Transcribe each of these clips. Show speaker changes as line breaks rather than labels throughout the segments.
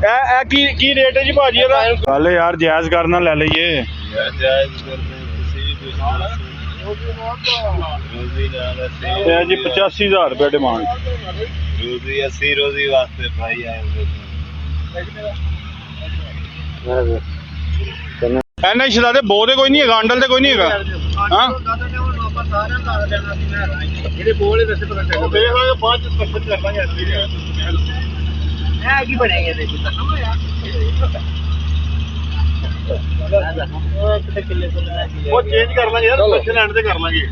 की रेट है जी भाजी ਇਹਦਾ? ਚੱਲ ਯਾਰ ਜਾਇਜ਼ ਕਰਨਾ ਲੈ ਲਈਏ। ਇਹ ਜੀ 85,000 रुपये डिमांड।
रोजी 80 रोजी वास्ते भाई आएंगे।
ਇਹਨਾਂ ਇਸ਼ਦਾ ਤੇ ਬਹੁਤ ਕੋਈ ਨਹੀਂ ਹੈਗਾ, ਅੰਡਲ ਤੇ ਕੋਈ ਨਹੀਂ ਹੈਗਾ। ਹਾਂ
ਜਿਹੜੇ ਬੋਲੇ ਵੈਸੇ ਪਤਾ ਚੱਲ ਦੇਖ ਲਾਂਗੇ ਬਾਅਦ ਚ ਸਪੈਸ਼ਲ ਕਰ ਲਾਂਗੇ ਅਸਲੀ ਇਹ ਕੀ ਬਣੇਗਾ ਦੇਖੋ ਤਾਂ ਯਾਰ ਉਹ ਚੇਂਜ ਕਰ ਲਾਂਗੇ ਯਾਰ ਸਪੈਸ਼ਲ ਐਂਡ ਤੇ ਕਰ ਲਾਂਗੇ।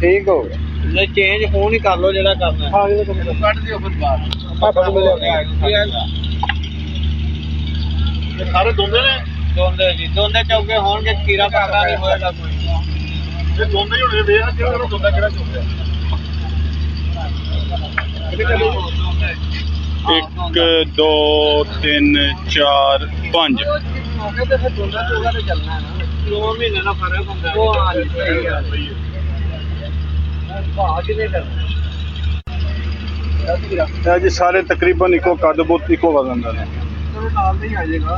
ਠੀਕ ਹੋ ਗਿਆ ਨਹੀਂ ਚੇਂਜ ਫੋਨ ਹੀ ਕਰ ਲਓ ਜਿਹੜਾ ਕਰਨਾ ਹਾਂ ਇਹ ਤਾਂ ਕੱਢ ਦਿਓ ਫਿਰ ਬਾਹਰ ਸਾਰੇ ਦੋਂਦੇ ਨੇ ਦੋਂਦੇ ਜੀ ਦੋਂਦੇ ਚੌਕੇ ਹੋਣਗੇ ਕੀਰਾ ਪਕੜਾ ਨਹੀਂ ਹੋਏਗਾ ਕੋਈ ਇਹ ਦੋਂਦੇ ਹੀ ਹੋਣੇ ਵੇਖ ਕਿਹੜਾ ਦੋਂਦਾ ਕਿਹੜਾ ਚੌਕਿਆ
1 2 3 4 5
2 ਮਹੀਨੇ ਦਾ ਫਰਕ ਹੁੰਦਾ ਉਹ ਆ ਸਹੀ ਗੱਲ ਭਾਅ ਕਿਵੇਂ ਕਰਨਾ
ਇਹ ਜੀ ਸਾਰੇ ਤਕਰੀਬਨ ਇੱਕੋ ਕੱਦ ਬੁੱਤ ਇੱਕੋ ਵਜ਼ਨ ਦਾ ਨੇ।
ਨਾਲ ਨਹੀਂ ਆ ਜਾਏਗਾ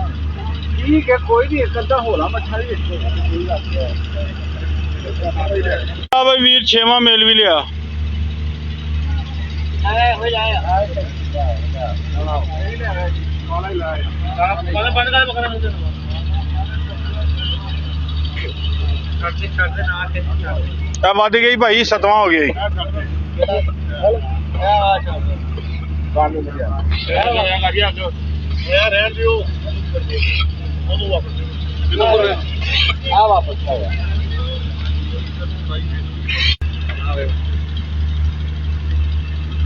ठीक है कोई नहीं एक अद्धा होला मच्छा ही देखो
ਆ ਬਈ ਵੀਰ ਛੇਵਾਂ ਮੇਲ ਵੀ ਲਿਆ।
आए हो जाए वाला ही लाया वाला बंद कर बकरा मुझे करते ना के
ਇਹ ਵੱਧ ਗਈ ਭਾਈ, 7ਵਾਂ ਹੋ ਗਿਆ ਜੀ।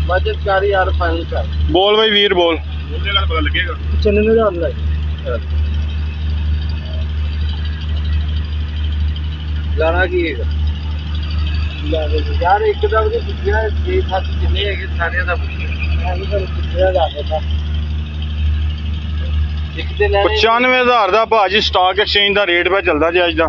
बजट कर यार फाइनल कर
बोल भाई वीर बोल।
पता लगेगा 95,000 लाना की यार एकदम से पुछया 6-7 जिन्ने है सारे दा पुछया जा सकता
95,000 ਦਾ ਭਾਜੀ ਸਟਾਕ ਐਕਸਚੇਂਜ ਦਾ ਰੇਟ ਪਾ ਚੱਲਦਾ ਜੀ ਅੱਜ ਦਾ।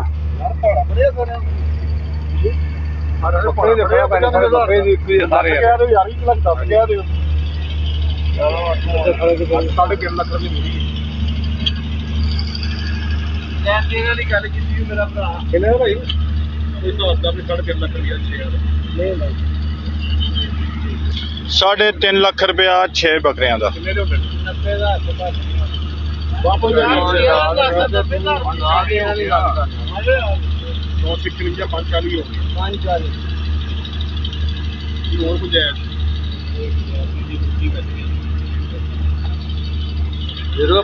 $3.5 ਲੱਖ ਰੁਪਇਆ 6 ਬੱਕਰਿਆਂ ਦਾ।
वापस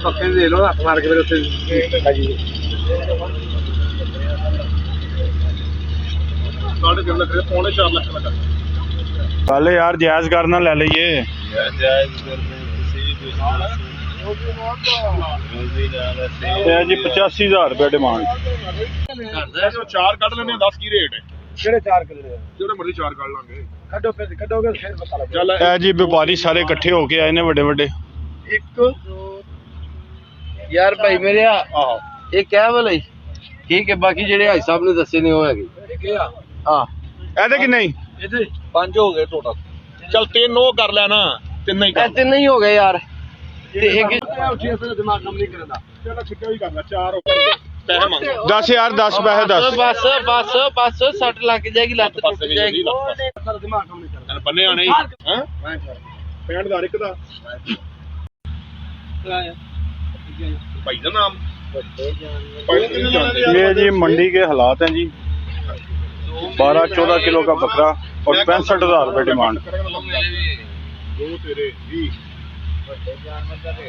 पक्के दे लो हथ मार के पौने 4 लाख का
ਚੱਲ ਯਾਰ ਜਾਇਜ਼ ਕਰਨਾ ਲੈ ਲਈਏ। ਇਹ ਜੀ 85,000 रुपये डिमांड।
चार कट लेने 10 की रेट है ਕਿਹੜੇ 4 ਕਿਲੋ ਜਿਹੜੇ ਮਰਜ਼ੀ 4 ਕੱਢ ਲਾਂਗੇ ਕੱਢੋ ਫਿਰ ਕੱਢੋਗੇ ਫਿਰ ਪਤਾ ਲੱਗ ਚੱਲ
ਇਹ ਜੀ ਵਪਾਰੀ ਸਾਰੇ ਇਕੱਠੇ ਹੋ ਕੇ ਆਏ ਨੇ ਵੱਡੇ ਵੱਡੇ।
ਇੱਕ ਯਾਰ ਭਾਈ ਮੇਰੇ ਆਹੋ ਇਹ ਕਹਿ ਵਾਲਾ ਠੀਕ ਹੈ ਬਾਕੀ ਜਿਹੜੇ ਭਾਈ ਸਾਹਿਬ ਨੇ ਦੱਸੇ ਨੇ ਉਹ ਹੈਗੇ ਹਾਂ
ਇਹਦੇ ਕਿੰਨੇ ਹੀ?
ਇਹਦੇ 5 ਹੋ ਗਏ ਟੋਟਲ ਚੱਲ 3 ਉਹ ਕਰ ਲੈਣਾ ਤਿੰਨ ਹੀ ਹੋ ਗਏ ਯਾਰ ਤੇ ਇੱਕ ਉੱਠੀ ਫਿਰ ਦਿਮਾਗ ਕੰਮ ਨਹੀਂ ਕਰਦਾ ਚਲੋ ਛਿੱਟਾ ਵੀ ਕਰਨਾ 4 ਹੋ ਗਏ ਪੈਸੇ ਮੰਗ
10 ਯਾਰ 10 ਪੈਸੇ 10
ਬਸ ਸੱਟ ਲੱਗ ਜਾਏਗੀ ਲੱਤ ਟੁੱਟ ਜਾਏਗੀ ਦਿਮਾਗ ਕੰਮ ਨਹੀਂ ਕਰਦਾ ਬੰਨੇ ਆਣੇ ਹੈ 65,000 ਇੱਕ ਦਾ ਭਾਈ ਦਾ ਨਾਮ
ये जी मंडी के हालात हैं जी। 12-14 किलो का बकरा और 65,000 रुपये डिमांड।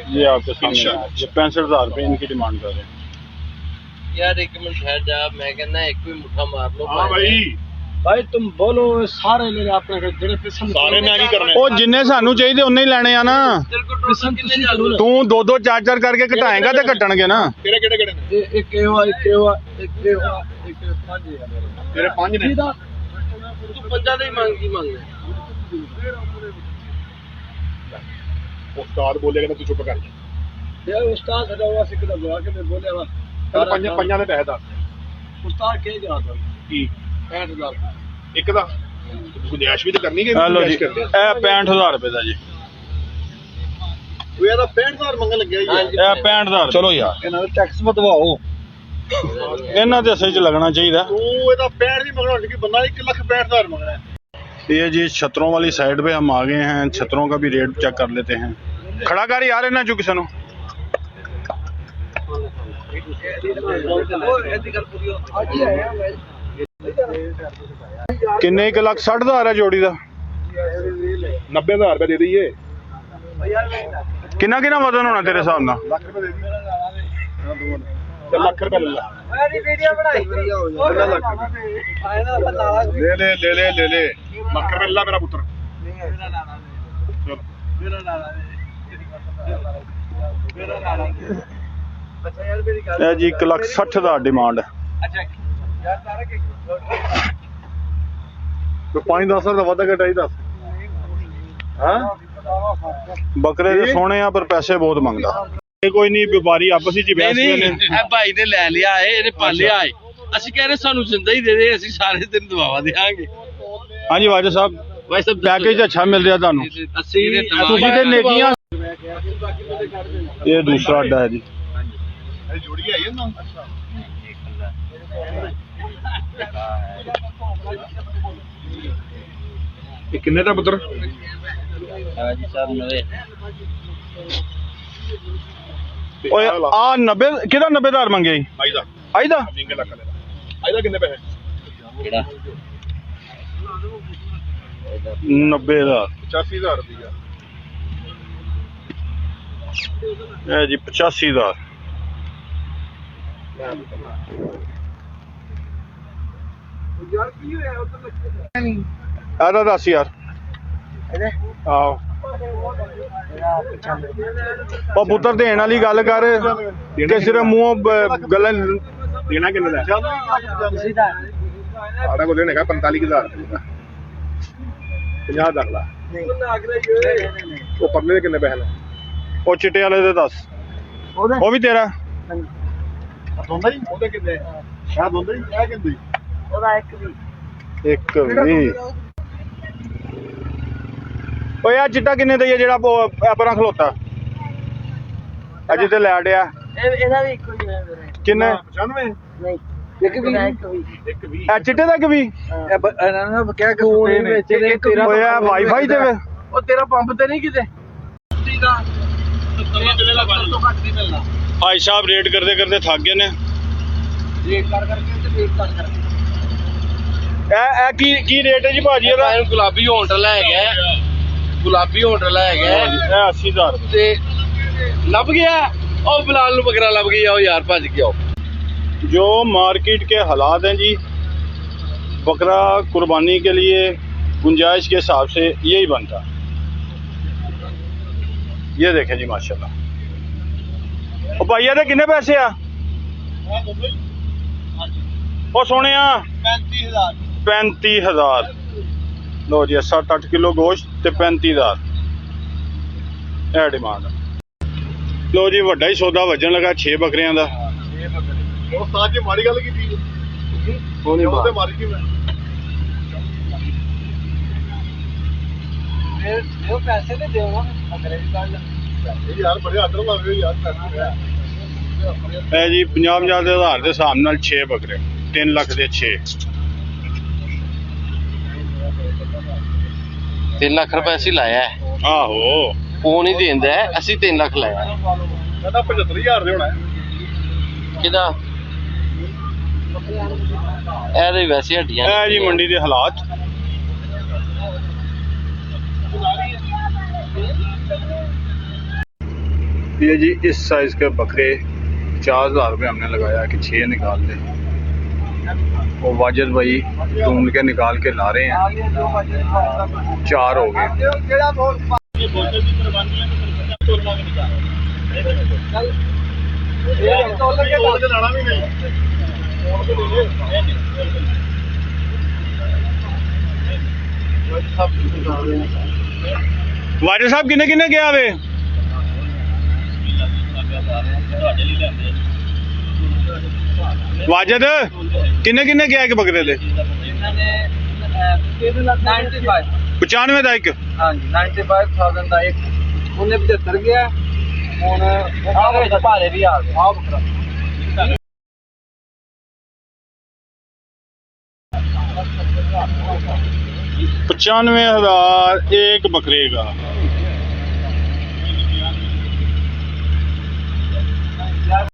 ये आपके सामने ये 65,000 रुपये इनकी डिमांड कर रहे हैं
यार। एक मिनट है जब मैं कहना एक भी मुठा मार लो
भाई तुम बोलो सारे मेरे अपने जेड़े पिसन
सारे ने की करने
ओ जिन्ने सानू चाहिए उन्ने ही लेने आ ना। तू 2-2 4-4 करके घटाएगा तो घटणगे ना।
तेरे केड़े केड़े ने
एक
तेरे 5 ने
तू 50 नहीं मांगी मांगे
उस्ताद बोलेगा ना तू चुप कर
यार उस्ताद हटा हुआ सिक दबा के मैं बोले वा
पंजा ने पैसे दा
उस्ताद के जरा था
की
65,000
एक दा गुंजाइश भी तो करनी है
हेलो जी, 65,000 रुपये का जी।
ਉਹ ਇਹਦਾ 65000 ਮੰਗਣ ਲੱਗਿਆ ਜੀ
ਇਹ 65000 ਚਲੋ ਯਾਰ
ਇਹਨਾਂ ਦਾ ਟੈਕਸ ਵਧਵਾਓ
ਇਹਨਾਂ ਦੇ ਅਸਲ 'ਚ ਲੱਗਣਾ ਚਾਹੀਦਾ।
ਤੂੰ ਇਹਦਾ 65 ਦੀ ਮੰਗਣਾ ਕਿ ਬੰਦਾ 1,65,000 मंग रहा है।
ये जी छतरों वाली साइड पे हम आ गए हैं, छतरों का भी रेट चेक कर लेते हैं। खड़ा कर यार इन्हें चुकी सनो किन्ने 1,60,000 है जोड़ी का
90,000 रुपए दे दीजिए।
किन्ना किन्ना वजन होना तेरे हिसाब नाल?
लाख रुपए दे दी चल लाख रुपए ले ला ले ले लाख रुपए ला मेरा पुत्र
ਇਹ ਜੀ 1,60,000 डिमांड है।
तो 5-10 ਦਾ ਵਾਧਾ ਘਟਾਈ ਦੱਸ ਹਾਂ
बकरे दे सोने आ पर पैसे बहुत मंगदा। ये कोई नहीं व्यापारी आपस ਵਿੱਚ ਬਹਿਸ
ਨਹੀਂ
ਨੇ।
ਇਹ ਭਾਈ ਨੇ ਲੈ ਲਿਆ ਏ ਇਹਨੇ ਪਾਲਿਆ ਏ ਅਸੀਂ ਕਹਿ ਰਹੇ ਸਾਨੂੰ ਜਿੰਦਾ ਹੀ ਦੇ ਦੇ ਅਸੀਂ ਸਾਰੇ ਦਿਨ ਦਵਾਵਾ ਦੇਾਂਗੇ।
ਹਾਂਜੀ ਵਾਜਾ ਸਾਹਿਬ
ਭਾਈ ਸਾਹਿਬ
ਪੈਕੇਜ ਅੱਛਾ ਮਿਲ ਰਿਹਾ ਤੁਹਾਨੂੰ।
ਅਸੀਂ
ਤੁਸੀਂ ਤੇ ਨੇਕੀਆਂ। ਇਹ ਦੂਸਰਾ ਅੱਡਾ ਹੈ ਜੀ।
ਇਹ ਜੋੜੀ ਆਈ ਹੈ ਨਾ ਇਹ ਕਿੰਨੇ ਦਾ ਪੁੱਤਰ
ਹਾਂਜੀ ਸਾਹਿਬ ਨਵੇਂ
ਓਏ ਆ 90 ਕਿਹਦਾ 90,000 ਮੰਗੇ ਜੀ?
ਆਈ ਦਾ
ਆਈ ਦਾ
ਜਿੰਗੇ ਲੱਖ ਲੈ ਆਈ ਦਾ ਕਿੰਨੇ ਪੈਸੇ
ਕਿਹੜਾ
90,000
85000 ਰੁਪਇਆ
ਇਹ ਜੀ 85,000
ਯਾਰ ਕੀ ਹੋਇਆ ਉਧਰ
ਆਦਾ ਦੱਸ ਯਾਰ। ਆਓ ਉਹ ਪੁੱਤਰ ਦੇਣ ਵਾਲੀ ਗੱਲ ਕਰ ਕਿ ਸਿਰਫ ਮੂੰਹੋਂ ਗੱਲਾਂ
ਦੇਣਾ ਕਿੰਨੇ ਦਾ ਸਾਡਾ ਕੋਲ ਦੇਣੇਗਾ 45,000 ਰੁਪਇਆ 50 ਦਾ ਲਾ ਉਹ ਪਰਲੇ ਦੇ ਕਿੰਨੇ ਪੈਸੇ ਨੇ
ਉਹ ਚਿੱਟੇ ਵਾਲੇ ਦੇ ਦੱਸ ਉਹ ਵੀ ਤੇਰਾ
ਦੋਂਦਾ ਜੀ ਉਹਦੇ ਕਿੰਨੇ ਸ਼ਾਇਦ ਦੋਂਦਾ ਜੀ ਇਹ ਕਿੰਨੇ
ਇੱਕ ਵੀ ਓਏ ਆ ਚਿੱਟਾ ਕਿੰਨੇ ਦਾ ਹੀ ਹੈ ਜਿਹੜਾ ਪਰਾਂ ਖਲੋਤਾ ਅੱਜ ਤੇ ਲੈ ਡਿਆ
ਇਹਦਾ ਵੀ ਇੱਕੋ ਹੀ ਹੈ ਵੀਰੇ।
ਕਿੰਨੇ
95
ਨਹੀਂ
ਇੱਕ ਵੀ
ਇੱਕ ਵੀ
ਇਹ ਚਿੱਟੇ ਦਾ ਕਿ ਵੀ
ਇਹਨਾਂ ਨੇ ਕਿਹਾ ਕਿ ਸਸਤੇ ਨੇ ਤੇਰਾ
ਓਏ ਆ ਵਾਈਫਾਈ ਤੇ ਵੇ
ਉਹ ਤੇਰਾ ਪੰਪ ਤੇ ਨਹੀਂ ਕਿਤੇ
ਭਾਈ ਸਾਹਿਬ ਰੇਟ ਕਰਦੇ ਕਰਦੇ ਥੱਕ ਗਏ ਨੇ।
ਰੇਟ ਕਰ ਕਰਕੇ ਤੇ ਰੇਟ ਕਰ ਕਰਕੇ
ਇਹ ਕੀ ਰੇਟ ਹੈ ਜੀ ਭਾਜੀ ਇਹਦਾ?
ਇਹਨੂੰ ਗੁਲਾਬੀ ਹੋਟਲ ਹੈਗਾ ਗੁਲਾਬੀ ਹੋਟਲ ਹੈਗਾ
ਇਹ 80,000
ਤੇ ਲੱਭ ਗਿਆ ਉਹ ਬਲਾਲ ਨੂੰ ਬਕਰਾ ਲੱਭ ਗਿਆ ਉਹ ਯਾਰ ਭੱਜ ਗਿਆ
जो मार्केट के हालात हैं जी, बकरा कुर्बानी के लिए गुंजाइश के हिसाब से यही बनता। ये देखें जी माशाल्लाह। ओ भाई ये कितने पैसे आ? ओ सोने 35,000 लो जी 7-8 किलो गोश्त ते 35,000 ए डिमांड। लो जी वड्डा ही सौदा वजन लगा 6 बकरियां दा।
ਉਹ ਸਾਜ ਜੀ ਮਾੜੀ ਗੱਲ ਕੀਤੀ ਉਹ ਤੇ ਮਾਰੀ ਕੀ ਮੈਂ
ਉਹ ਪੈਸੇ ਤੇ ਦਿਓ ਨਾ ਅਗਲੇ ਦੀ ਗੱਲ
ਇਹ ਯਾਰ ਬੜੇ ਆਰਡਰ ਲਾਵੇ ਯਾਰ
है जी 50,000 के हिसाब नाल 6 बकरे 3 लाख के 6
3 ਲੱਖ ਰੁਪਏ ਅਸੀਂ ਲਾਇਆ
आहो
ਉਹ ਨਹੀਂ ਦਿੰਦਾ ਅਸੀਂ 3 ਲੱਖ ਲਾਇਆ
ਕਹਿੰਦਾ 75,000 ਦੇ ਹੋਣਾ
ਕਿਹਦਾ ਇਹਦੇ ਵੈਸੇ ਹੱਡੀਆਂ
है जी मंडी के हालात। ये जी इस साइज के बकरे 50,000 रुपये हमने लगाया कि 6 निकाल दे। वो वाजिद भाई ढूंढ के निकाल के ला रहे हैं, 4 हो गए।
ਲਾਣਾ ਵੀ ਨਹੀਂ
वाजिद साहब किन्ने किन्ने गया वे? वाजिद किन्ने किन्ने गया एक बकरे दे?
95
95 का एक।
ਹਾਂਜੀ 95000 ਦਾ ਇੱਕ ਉਹਨੇ 75 ਗਿਆ ਹੁਣ ਸਾਰੇ ਵਿੱਚ ਭਾਰੇ ਵੀ ਆ ਗਏ ਆ ਬੱਕਰਾ
95,000 एक बकरे का।